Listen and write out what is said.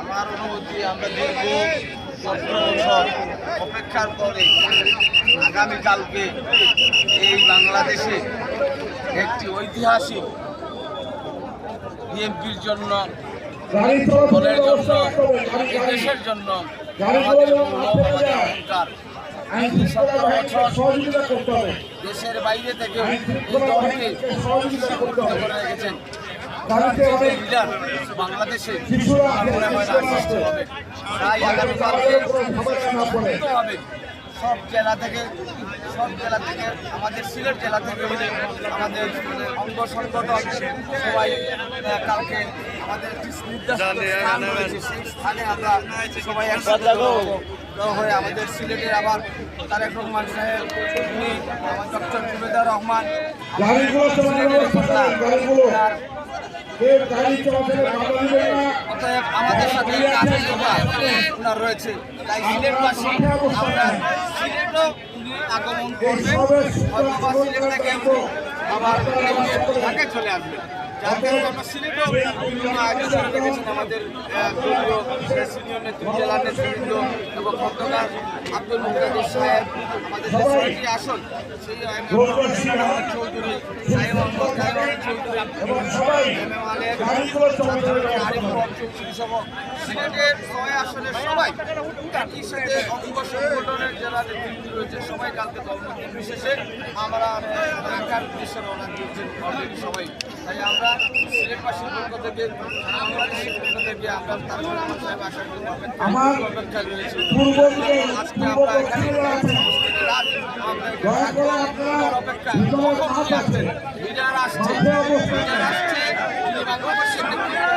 আমার অনুভূতি, আমরা দীর্ঘ 17 বছর অপেক্ষার পরে আগামীকালকে এই বাংলাদেশে একটি ঐতিহাসিক বিএনপির জন্য, দলের জন্য, দেশের জন্য আমাদের অহংকার 17 বছর দেশের বাইরে থেকে এই দলকে সুরক্ষিত করে রেখেছেন। লিডার বাংলাদেশে হবে, তাই আগামীকালকে হবে সব জেলা থেকে আমাদের সিলেট জেলা থেকে আমাদের অঙ্গ সংগঠন সবাই কালকে আমাদের একটি স্থান রয়েছে, সেই স্থানে আমরা সবাই একসাথে হয়ে আমাদের সিলেটের আবার তারেক রহমান সাহেব, উনি আমার ডক্টর জুবেদার রহমান আমাদের সাথে ওনার রয়েছে, তাই সিলেটবাসী আমরা সিলেটও উনি আগমন করবেন, হয়তো সিলেট থেকে আবার ঢাকায় চলে আসবে। যার কারণে আমরা সিলেটেও বিভিন্ন আয়োজন রেখেছেন আমাদের দলীয় সিনিয়র নেতৃত্ব, জেলার নেতৃবৃন্দ এবং খন্দকার আব্দুল মুক্তাদির সাহেব, আমাদের যে ৬টি আসন সেই চৌধুরী, সাহেব মোহাম্মদ চৌধুরী, সিলেটের ৬ আসনের সবাই একই সাথে অঙ্গ সংগঠনের জেলা নেতৃত্ব রয়েছে, সবাই কালকে দলমত বিশেষে আমরা ঢাকার উদ্দেশ্যে রওনা দিয়েছেন অলরেডি সবাই। তাই আমরা সিলেটবাসীর পক্ষ থেকে, বাংলাদেশের পক্ষ থেকে আমরা তারেক রহমান সাহেব আসার জন্য অপেক্ষা রয়েছি। আজকে আমরা এখানে অপেক্ষা লিডার আসছে, তিনি বাংলাদেশের নেতৃত্বে